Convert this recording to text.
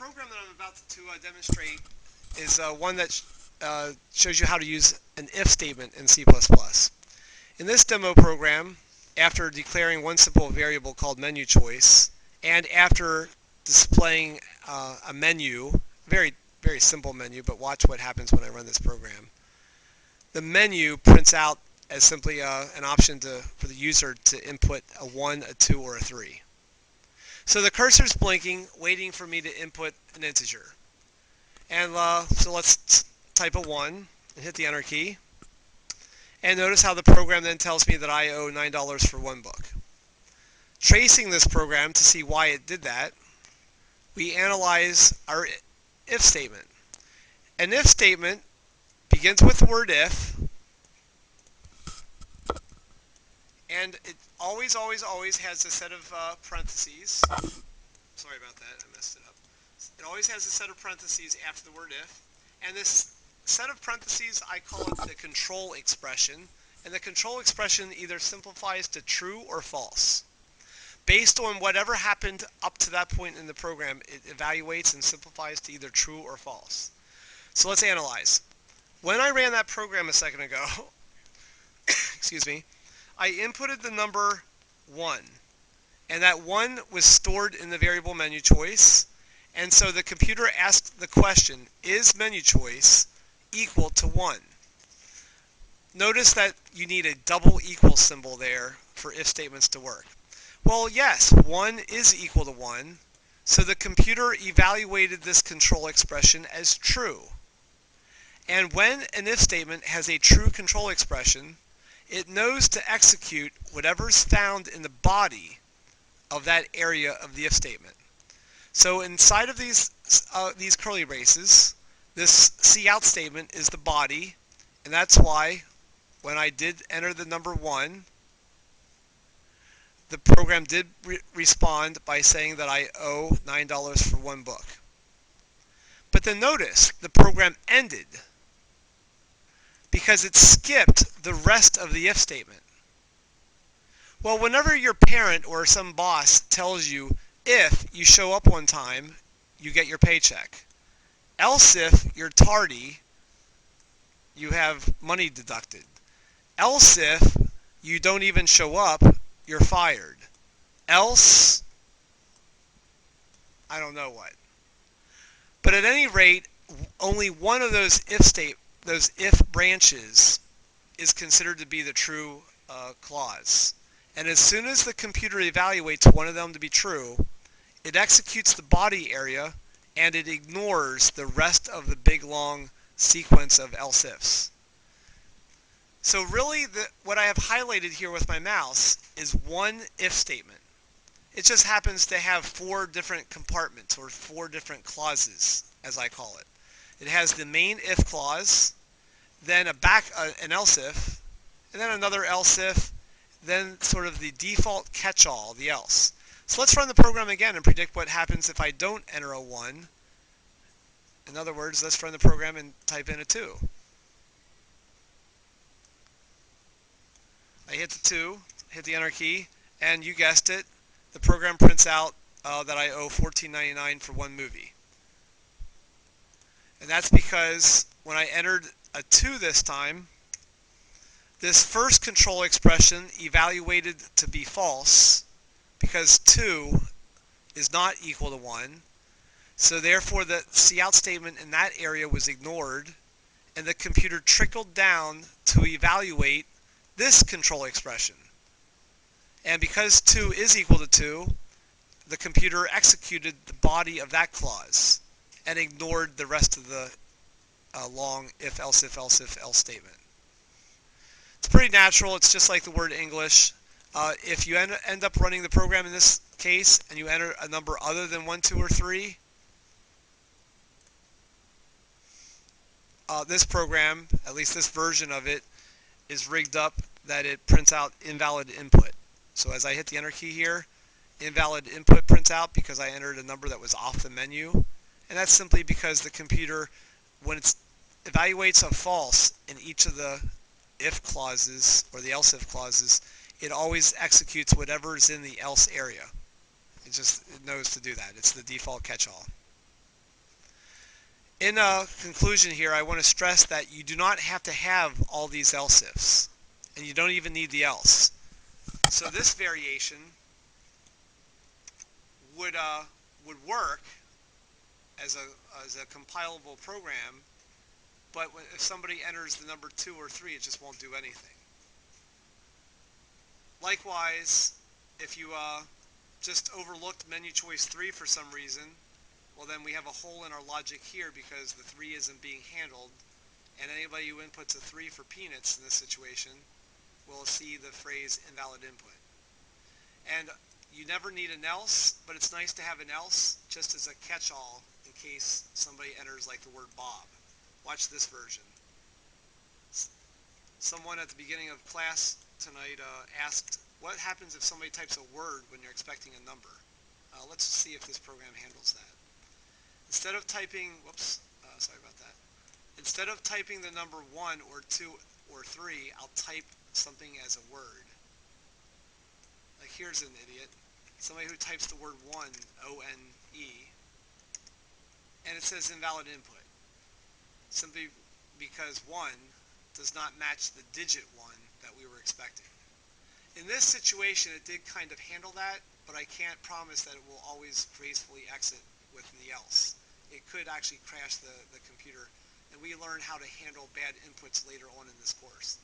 program that I'm about to demonstrate is one that shows you how to use an if statement in C++. In this demo program, after declaring one simple variable called menu choice, and after displaying a menu, very simple menu, but watch what happens when I run this program. The menu prints out as simply an option for the user to input a 1, a 2, or a 3. So the cursor's blinking, waiting for me to input an integer. And so let's type a 1 and hit the enter key. And notice how the program then tells me that I owe $9 for one book. Tracing this program to see why it did that, we analyze our if statement. An if statement begins with the word if, and it always has a set of parentheses. Sorry about that, I messed it up. It always has a set of parentheses after the word if, and this set of parentheses, I call it the control expression, and the control expression either simplifies to true or false. Based on whatever happened up to that point in the program, it evaluates and simplifies to either true or false. So let's analyze. When I ran that program a second ago, excuse me, I inputted the number 1, and that 1 was stored in the variable menu choice, and so the computer asked the question, is menu choice equal to 1? Notice that you need a double equal symbol there for if statements to work. Well, yes, 1 is equal to 1, so the computer evaluated this control expression as true. And when an if statement has a true control expression, it knows to execute whatever's found in the body of that area of the if statement. So inside of these curly braces, this cout statement is the body, and that's why when I did enter the number 1, the program did respond by saying that I owe $9 for one book. But then notice the program ended because it skipped the rest of the if statement. Well, whenever your parent or some boss tells you, if you show up on time, you get your paycheck. Else if you're tardy, you have money deducted. Else if you don't even show up, you're fired. Else, I don't know what. But at any rate, only one of those if branches is considered to be the true clause. And as soon as the computer evaluates one of them to be true, it executes the body area and it ignores the rest of the big long sequence of else ifs. So really what I have highlighted here with my mouse is one if statement. It just happens to have 4 different compartments, or 4 different clauses, as I call it. It has the main if clause, then an else if, and then another else if, then sort of the default catch-all, the else. So let's run the program again and predict what happens if I don't enter a 1. In other words, let's run the program and type in a 2. I hit the 2, hit the enter key, and you guessed it, the program prints out that I owe $14.99 for one movie. And that's because when I entered a 2 this time, this first control expression evaluated to be false because 2 is not equal to 1. So therefore the cout statement in that area was ignored, and the computer trickled down to evaluate this control expression. And because 2 is equal to 2, the computer executed the body of that clause and ignored the rest of the long if, else statement. It's pretty natural. It's just like the word English. If you end up running the program in this case and you enter a number other than 1, 2, or 3, this program, at least this version of it, is rigged up that it prints out invalid input. So as I hit the enter key here, invalid input prints out because I entered a number that was off the menu. And that's simply because the computer, when it evaluates a false in each of the if clauses or the else if clauses, it always executes whatever is in the else area. It knows to do that. It's the default catch-all. In conclusion here, I want to stress that you do not have to have all these else ifs, and you don't even need the else. So this variation would would work as a compilable program, but if somebody enters the number 2 or 3, it just won't do anything. Likewise, if you just overlooked menu choice 3 for some reason, well then we have a hole in our logic here because the 3 isn't being handled, and anybody who inputs a 3 for peanuts in this situation will see the phrase invalid input. And you never need an else, but it's nice to have an else just as a catch-all in case somebody enters like the word Bob. Watch this version. Someone at the beginning of class tonight asked, what happens if somebody types a word when you're expecting a number? Let's see if this program handles that. Instead of typing, sorry about that. Instead of typing the number 1 or 2 or 3, I'll type something as a word. Like here's an idiot. Somebody who types the word one, O-N-E, and it says invalid input. Simply because 1 does not match the digit 1 that we were expecting. In this situation, it did kind of handle that, but I can't promise that it will always gracefully exit with the else. It could actually crash the computer, and we learn how to handle bad inputs later on in this course.